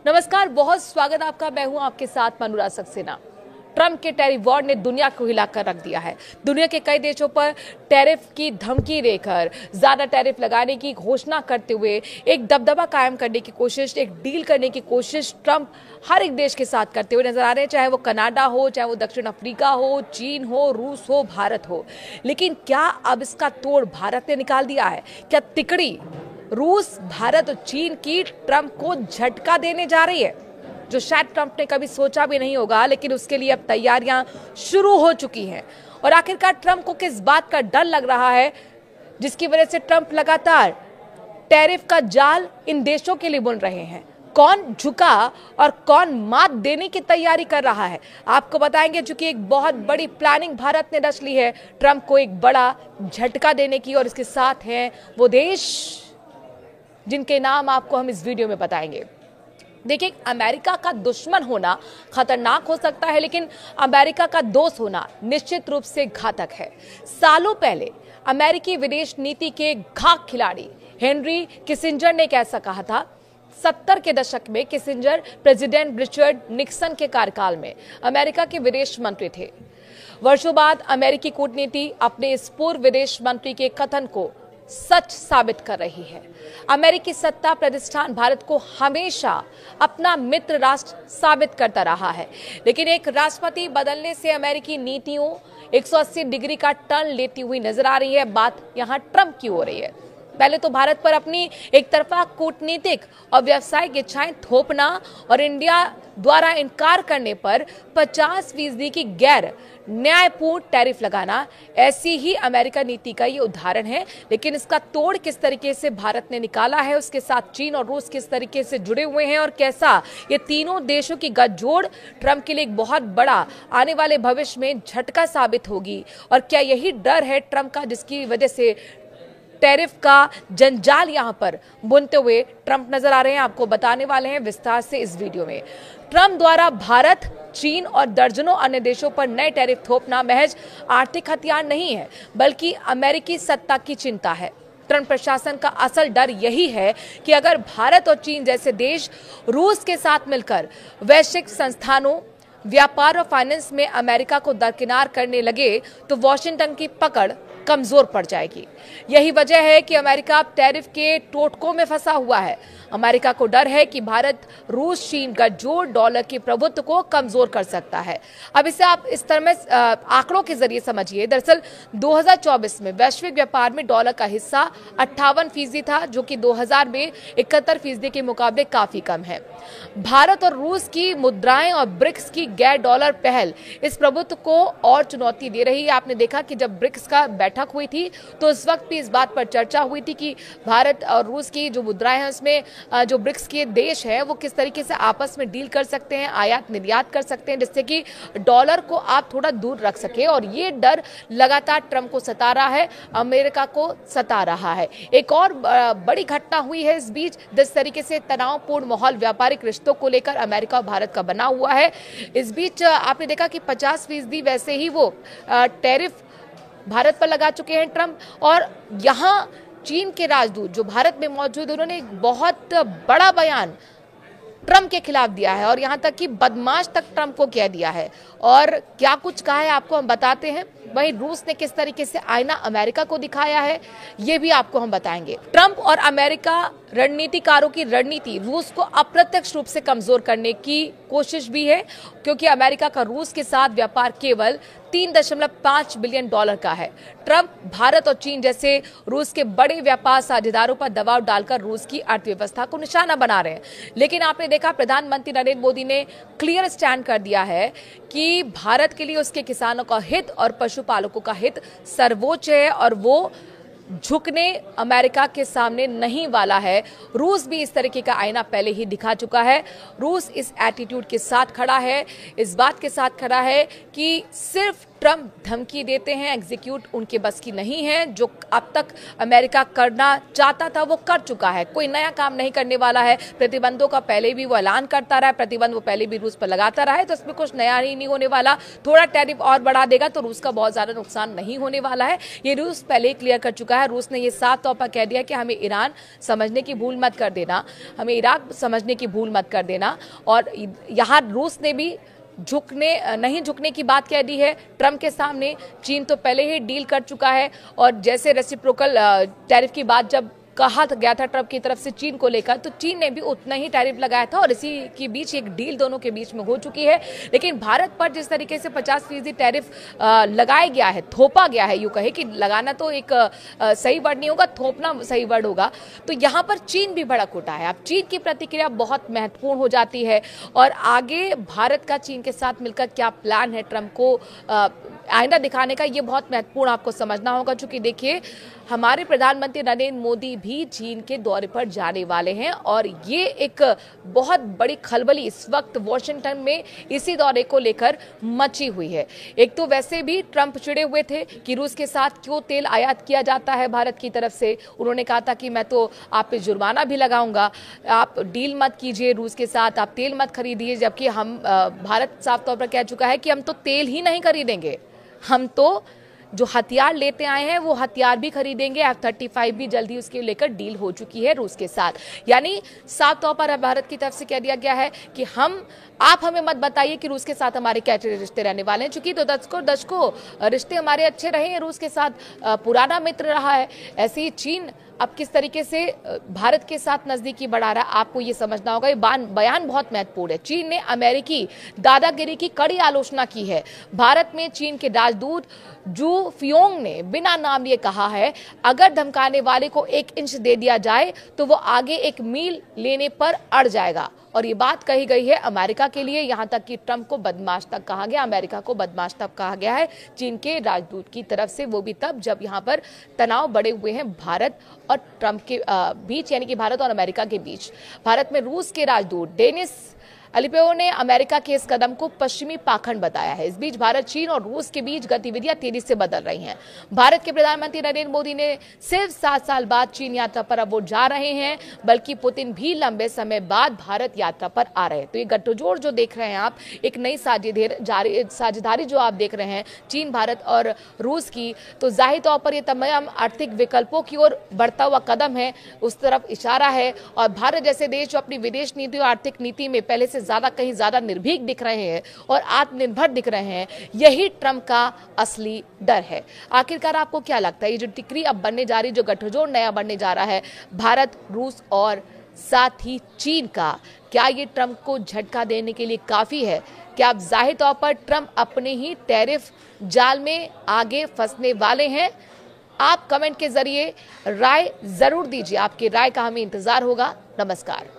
नमस्कार, बहुत स्वागत आपका। मैं हूं आपके साथ अनुराग सक्सेना। ट्रंप के टैरिफ वॉर ने दुनिया को हिलाकर रख दिया है। दुनिया के कई देशों पर टैरिफ की धमकी देकर, ज्यादा टैरिफ लगाने की घोषणा करते हुए एक दबदबा कायम करने की कोशिश, एक डील करने की कोशिश ट्रंप हर एक देश के साथ करते हुए नजर आ रहे हैं, चाहे वो कनाडा हो, चाहे वो दक्षिण अफ्रीका हो, चीन हो, रूस हो, भारत हो। लेकिन क्या अब इसका तोड़ भारत ने निकाल दिया है? क्या तिकड़ी रूस, भारत और चीन की ट्रंप को झटका देने जा रही है, जो शायद ट्रंप ने कभी सोचा भी नहीं होगा, लेकिन उसके लिए अब तैयारियां शुरू हो चुकी हैं। और आखिरकार ट्रंप को किस बात का डर लग रहा है, जिसकी वजह से ट्रंप लगातार टैरिफ का जाल इन देशों के लिए बुन रहे हैं? कौन झुका और कौन मात देने की तैयारी कर रहा है, आपको बताएंगे। चूंकि एक बहुत बड़ी प्लानिंग भारत ने रच ली है ट्रंप को एक बड़ा झटका देने की, और इसके साथ हैं वो देश जिनके नाम आपको हम इस वीडियो में बताएंगे। देखिए, अमेरिका का दुश्मन होना खतरनाक हो सकता है, लेकिन अमेरिका का दोस्त होना निश्चित रूप से घातक है। सालों पहले अमेरिकी विदेश नीति के घाक खिलाड़ी हेनरी किसिंजर ने ऐसा कहा था। 70 के दशक में किसिंजर प्रेसिडेंट रिचर्ड निक्सन के कार्यकाल में अमेरिका के विदेश मंत्री थे। वर्षों बाद अमेरिकी कूटनीति अपने इस पूर्व विदेश मंत्री के कथन को सच साबित कर रही है। अमेरिकी सत्ता प्रतिष्ठान भारत को हमेशा अपना मित्र राष्ट्र साबित करता रहा है, लेकिन एक राष्ट्रपति बदलने से अमेरिकी नीतियों 180 डिग्री का टर्न लेती हुई नजर आ रही है। बात यहां ट्रंप की हो रही है। पहले तो भारत पर अपनी एक तरफा कूटनीतिक और व्यावसायिक इच्छाएं थोपना और इंडिया द्वारा इनकार करने पर 50% की गैर न्यायपूर्ण टैरिफ लगाना, ऐसी ही अमेरिका नीति का ये उदाहरण है। लेकिन इसका तोड़ किस तरीके से भारत ने निकाला है, उसके साथ चीन और रूस किस तरीके से जुड़े हुए हैं, और कैसा ये तीनों देशों की गठजोड़ ट्रंप के लिए एक बहुत बड़ा आने वाले भविष्य में झटका साबित होगी, और क्या यही डर है ट्रंप का, जिसकी वजह से टैरिफ का जंजाल यहां पर बुनते हुए ट्रंप नजर आ रहे हैं? आपको बताने वाले हैं विस्तार से इस वीडियो में। ट्रंप द्वारा भारत, चीन और दर्जनों अन्य देशों पर नए टैरिफ थोपना महज आर्थिक हथियार नहीं है, बल्कि अमेरिकी सत्ता की चिंता है। ट्रंप प्रशासन का असल डर यही है कि अगर भारत और चीन जैसे देश रूस के साथ मिलकर वैश्विक संस्थानों, व्यापार और फाइनेंस में अमेरिका को दरकिनार करने लगे, तो वॉशिंगटन की पकड़ कमजोर पड़ जाएगी। यही वजह है कि अमेरिका अब टैरिफ के टोटकों में फंसा हुआ है। अमेरिका को डर है कि भारत, रूस, चीन गठजोड़ डॉलर के प्रभुत्व को कमजोर कर सकता है। अब इसे आप इस तरह में आंकड़ों के जरिए समझिए। दरअसल 2024 में वैश्विक व्यापार में डॉलर का हिस्सा 58% था, जो कि 2000 में 71% के मुकाबले काफी कम है। भारत और रूस की मुद्राएं और ब्रिक्स की गैर डॉलर पहल इस प्रभुत्व को और चुनौती दे रही है। आपने देखा कि जब ब्रिक्स का बैठक हुई थी, तो उस वक्त भी इस बात पर चर्चा हुई थी कि भारत और रूस की जो मुद्राएं हैं, उसमें जो ब्रिक्स के देश हैं वो किस तरीके से आपस में डील कर सकते हैं, आयात निर्यात कर सकते हैं, जिससे कि डॉलर को आप थोड़ा दूर रख सके। और ये डर लगातार ट्रंप को सता रहा है, अमेरिका को सता रहा है। एक और बड़ी घटना हुई है इस बीच, जिस तरीके से तनावपूर्ण माहौल व्यापारिक रिश्तों को लेकर अमेरिका और भारत का बना हुआ है। इस बीच आपने देखा कि 50% वैसे ही वो टैरिफ भारत पर लगा चुके हैं ट्रंप। और यहां चीन के राजदूत जो भारत में मौजूद, उन्होंने एक बहुत बड़ा बयान ट्रंप के खिलाफ दिया है, और यहां तक कि बदमाश तक ट्रंप को कह दिया है। और क्या कुछ कहा है आपको हम बताते हैं। वहीं रूस ने किस तरीके से आईना अमेरिका को दिखाया है, ये भी आपको हम बताएंगे। ट्रंप और अमेरिका रणनीतिकारों की रणनीति रूस को अप्रत्यक्ष रूप से कमजोर करने की कोशिश भी है, क्योंकि अमेरिका का रूस के साथ व्यापार केवल $3.5 बिलियन का है। ट्रंप भारत और चीन जैसे रूस के बड़े व्यापार साझेदारों पर दबाव डालकर रूस की अर्थव्यवस्था को निशाना बना रहे हैं। लेकिन आपने देखा, प्रधानमंत्री नरेंद्र मोदी ने क्लियर स्टैंड कर दिया है कि भारत के लिए उसके किसानों का हित और पशुपालकों का हित सर्वोच्च है, और वो झुकने अमेरिका के सामने नहीं वाला है। रूस भी इस तरीके का आईना पहले ही दिखा चुका है। रूस इस एटीट्यूड के साथ खड़ा है, इस बात के साथ खड़ा है कि सिर्फ ट्रंप धमकी देते हैं, एग्जीक्यूट उनके बस की नहीं है। जो अब तक अमेरिका करना चाहता था वो कर चुका है, कोई नया काम नहीं करने वाला है। प्रतिबंधों का पहले भी वो ऐलान करता रहा, प्रतिबंध वो पहले भी रूस पर लगाता रहा है, तो इसमें कुछ नया ही नहीं होने वाला। थोड़ा टैरिफ और बढ़ा देगा तो रूस का बहुत ज्यादा नुकसान नहीं होने वाला है, ये रूस पहले ही क्लियर कर चुका है। है। रूस ने ये साफ तौर पर कह दिया कि हमें ईरान समझने की भूल मत कर देना, हमें इराक समझने की भूल मत कर देना। और यहाँ रूस ने भी नहीं झुकने की बात कह दी है ट्रंप के सामने। चीन तो पहले ही डील कर चुका है और जैसे रेसिप्रोकल टैरिफ की बात जब कहा गया था ट्रंप की तरफ से चीन को लेकर, तो चीन ने भी उतना ही टैरिफ लगाया था और इसी के बीच एक डील दोनों के बीच में हो चुकी है। लेकिन भारत पर जिस तरीके से 50% टैरिफ लगाया गया है, थोपा गया है, यूं कहे कि लगाना तो एक सही वर्ड नहीं होगा, थोपना सही वर्ड होगा, तो यहाँ पर चीन भी भड़क उठा है। अब चीन की प्रतिक्रिया बहुत महत्वपूर्ण हो जाती है और आगे भारत का चीन के साथ मिलकर क्या प्लान है ट्रंप को आईना दिखाने का, ये बहुत महत्वपूर्ण आपको समझना होगा। क्योंकि देखिए, हमारे प्रधानमंत्री नरेंद्र मोदी भी चीन के दौरे पर जाने वाले हैं और ये एक बहुत बड़ी खलबली इस वक्त वॉशिंगटन में इसी दौरे को लेकर मची हुई है। एक तो वैसे भी ट्रंप चिड़े हुए थे कि रूस के साथ क्यों तेल आयात किया जाता है भारत की तरफ से। उन्होंने कहा था कि मैं तो आप पे जुर्माना भी लगाऊंगा, आप डील मत कीजिए रूस के साथ, आप तेल मत खरीदिए। जबकि भारत साफ तौर पर कह चुका है कि हम तो तेल ही नहीं खरीदेंगे, हम तो जो हथियार लेते आए हैं वो हथियार भी खरीदेंगे। F-35 भी जल्दी उसके लेकर डील हो चुकी है रूस के साथ। यानी साफ तौर पर भारत की तरफ से कह दिया गया है कि आप हमें मत बताइए कि रूस के साथ हमारे क्या रिश्ते रहने वाले हैं। चूंकि तो दशकों रिश्ते हमारे अच्छे रहे हैं रूस के साथ, पुराना मित्र रहा है। ऐसे ही चीन अब किस तरीके से भारत के साथ नजदीकी बढ़ा रहा है, आपको ये समझना होगा। ये बयान बहुत महत्वपूर्ण है। चीन ने अमेरिकी दादागिरी की कड़ी आलोचना की है। भारत में चीन के राजदूत जू फियोंग ने बिना नाम लिए कहा है, अगर धमकाने वाले को 1 इंच दे दिया जाए तो वो आगे 1 मील लेने पर अड़ जाएगा। और ये बात कही गई है अमेरिका के लिए, यहां तक कि ट्रंप को बदमाश तक कहा गया, अमेरिका को बदमाश तक कहा गया है चीन के राजदूत की तरफ से। वो भी तब जब यहां पर तनाव बढ़े हुए हैं भारत और ट्रंप के बीच, यानी कि भारत और अमेरिका के बीच। भारत में रूस के राजदूत डेनिस अलिपेओ ने अमेरिका के इस कदम को पश्चिमी पाखंड बताया है। इस बीच भारत, चीन और रूस के बीच गतिविधियां तेजी से बदल रही हैं। भारत के प्रधानमंत्री नरेंद्र मोदी ने सिर्फ 7 साल बाद चीन यात्रा पर अब वो जा रहे हैं, बल्कि पुतिन भी लंबे समय बाद भारत यात्रा पर आ रहे हैं। तो ये गठजोड़ जो देख रहे हैं आप, एक नई साझेदारी जो आप देख रहे हैं चीन, भारत और रूस की, तो जाहिर तौर पर ये तमाम आर्थिक विकल्पों की ओर बढ़ता हुआ कदम है, उस तरफ इशारा है। और भारत जैसे देश जो अपनी विदेश नीति और आर्थिक नीति में पहले से कहीं ज्यादा निर्भीक दिख रहे हैं और आत्मनिर्भर दिख रहे हैं, यही ट्रंप का असली डर है। आखिरकार आपको क्या लगता है, ये जो टिकरी अब बनने जा रही, जो गठजोड़ नया बनने जा रहा है भारत, रूस और साथ ही चीन का, क्या ये ट्रंप को झटका देने के लिए काफी है? क्या अब जाहिर तौर पर ट्रंप अपने ही टैरिफ जाल में आगे फंसने वाले हैं? आप कमेंट के जरिए राय जरूर दीजिए, आपकी राय का हमें इंतजार होगा। नमस्कार।